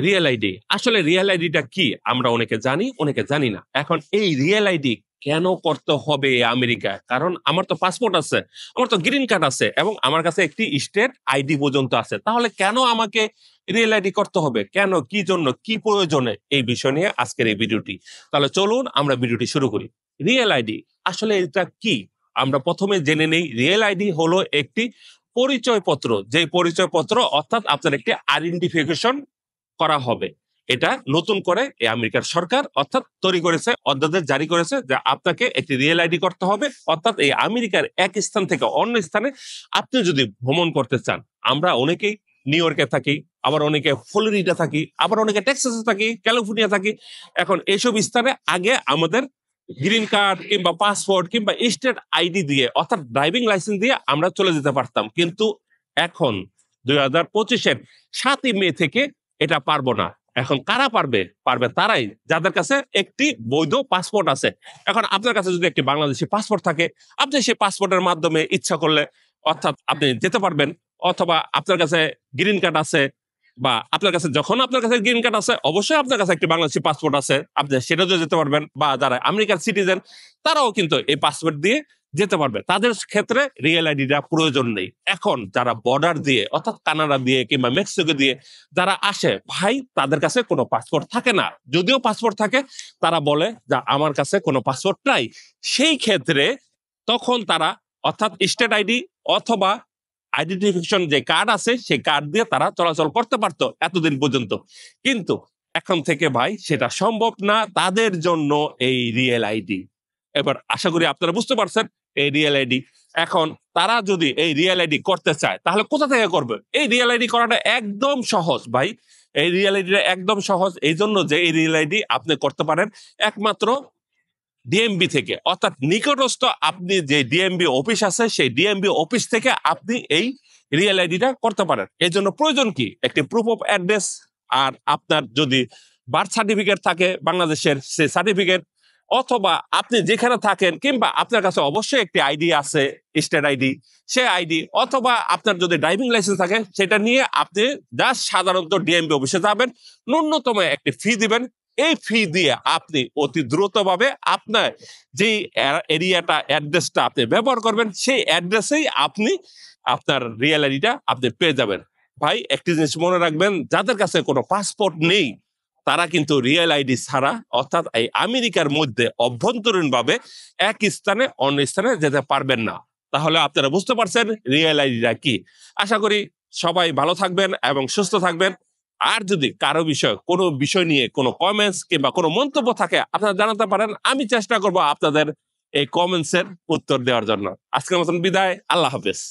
Real ID, আসলে real আইডিটা কি আমরা অনেকে জানি, অনেকে জানি না। এখন এই রিয়েল আইডি কেন করতে হবে আমেরিকায়? কারণ আমার তো পাসপোর্ট আছে, আমার তো গ্রিন কার্ড আছে এবং আমার কাছে একটি স্টেট আইডি পর্যন্ত আছে। তাহলে কেন আমাকে রিয়েল আইডি করতে হবে? কেন, কি জন্য, কি প্রয়োজনে? এই বিষয় নিয়ে আজকের এই ভিডিওটি। তাহলে চলুন আমরা ভিডিওটি শুরু করি। রিয়েল আইডি আসলে এটা কি আমরা প্রথমে জেনে নেই। রিয়েল আইডি হলো একটি পরিচয়পত্র, যে পরিচয়পত্র অর্থাৎ আপনার একটি আইডেন্টিফিকেশন করা হবে। এটা নতুন করে এই আমেরিকার সরকার অর্থাৎ তৈরি করেছে, অধ্যাদেশ জারি করেছে যে আপনাকে একটি রিয়েল আইডি করতে হবে। অর্থাৎ এই আমেরিকার এক স্থান থেকে অন্য স্থানে আপনি যদি ভ্রমণ করতে চান, আমরা অনেকেই নিউ ইয়র্কে থাকি, আবার অনেকে ফ্লোরিডা থাকি, আবার অনেকে টেক্সাসে থাকি, ক্যালিফোর্নিয়া থাকি। এখন এইসব স্থানে আগে আমাদের গ্রিন কার্ড কিংবা পাসপোর্ট কিংবা স্টেট আইডি দিয়ে অর্থাৎ ড্রাইভিং লাইসেন্স দিয়ে আমরা চলে যেতে পারতাম। কিন্তু এখন 2025-এর 7ই মে থেকে এটা পারবো না। এখন কারা পারবে? পারবে তারাই যাদের কাছে একটি বৈধ পাসপোর্ট আছে। এখন আপনার কাছে যদি একটি বাংলাদেশি পাসপোর্ট থাকে, আপনি সেই পাসপোর্টের মাধ্যমে ইচ্ছা করলে অর্থাৎ আপনি যেতে পারবেন। অথবা আপনার কাছে গ্রিন কার্ড আছে, বা আপনার কাছে যখন আপনার কাছে গ্রিন কার্ড আছে অবশ্যই আপনার কাছে একটি বাংলাদেশি পাসপোর্ট আছে, আপনি সেটাও যেতে পারবেন। বা যারা আমেরিকার সিটিজেন তারাও কিন্তু এই পাসপোর্ট দিয়ে যেতে পারবে, তাদের ক্ষেত্রে রিয়েল আইডিটা প্রয়োজন নেই। এখন যারা বর্ডার দিয়ে অর্থাৎ কানাডা দিয়ে কিংবা মেক্সিকো দিয়ে যারা আসে ভাই, তাদের কাছে কোনো পাসপোর্ট থাকে না। যদিও পাসপোর্ট থাকে, তারা বলে যে আমার কাছে কোনো পাসপোর্ট নাই। সেই ক্ষেত্রে তখন তারা অর্থাৎ স্টেট আইডি অথবা আইডেন্টিফিকেশন যে কার্ড আছে সেই কার্ড দিয়ে তারা চলাচল করতে পারতো এতদিন পর্যন্ত। কিন্তু এখন থেকে ভাই সেটা সম্ভব না তাদের জন্য এই রিয়েল আইডি। এবার আশা করি আপনারা বুঝতে পারছেন এই রিয়েল আইডি। এখন তারা যদি এই রিয়েল আইডি করতে চায় তাহলে কোথা থেকে করবে? এই রিয়েল আইডি করাটা একদম সহজ ভাই। এই রিয়েল আইডিটা একদম সহজ এই জন্য যে এই রিয়েল আইডি আপনি করতে পারেন একমাত্র ডিএমবি থেকে, অর্থাৎ নিকটস্থ আপনি যে ডিএমবি অফিস আছে সেই ডিএমবি অফিস থেকে আপনি এই রিয়েল আইডিটা করতে পারেন। এই জন্য প্রয়োজন কি? একটি প্রুফ অফ অ্যাড্রেস, আর আপনার যদি বার্থ সার্টিফিকেট থাকে বাংলাদেশের সেই সার্টিফিকেট, অথবা আপনি যেখানে থাকেন কিংবা আপনার কাছে অবশ্যই একটি আইডি আছে স্টেট আইডি, সে আইডি, অথবা আপনার যদি ড্রাইভিং লাইসেন্স থাকে সেটা নিয়ে আপনি জাস্ট সাধারণত ডিএমবি অফিসে যাবেন, ন্যূনতম একটি ফি দিবেন। এই ফি দিয়ে আপনি অতি দ্রুতভাবে আপনার যে এরিয়াটা অ্যাড্রেসটা আপনি ব্যবহার করবেন সেই অ্যাড্রেসেই আপনি আপনার রিয়েল আইডিটা আপনি পেয়ে যাবেন। ভাই একটি জিনিস মনে রাখবেন, যাদের কাছে কোনো পাসপোর্ট নেই তারা কিন্তু রিয়েল আইডি ছাড়া অর্থাৎ এই আমেরিকার মধ্যে অভ্যন্তরীণ ভাবে এক স্থানে অন্য স্থানে যেতে পারবেন না। তাহলে আপনারা বুঝতে পারছেন রিয়েল আইডিটা কি। আশা করি সবাই ভালো থাকবেন এবং সুস্থ থাকবেন। আর যদি কারো কোনো বিষয় নিয়ে কোনো কমেন্টস কিংবা কোনো মন্তব্য থাকে আপনারা জানাতে পারেন, আমি চেষ্টা করব আপনাদের এই কমেন্টস এর উত্তর দেওয়ার জন্য। আজকের মতন বিদায়, আল্লাহ হাফেজ।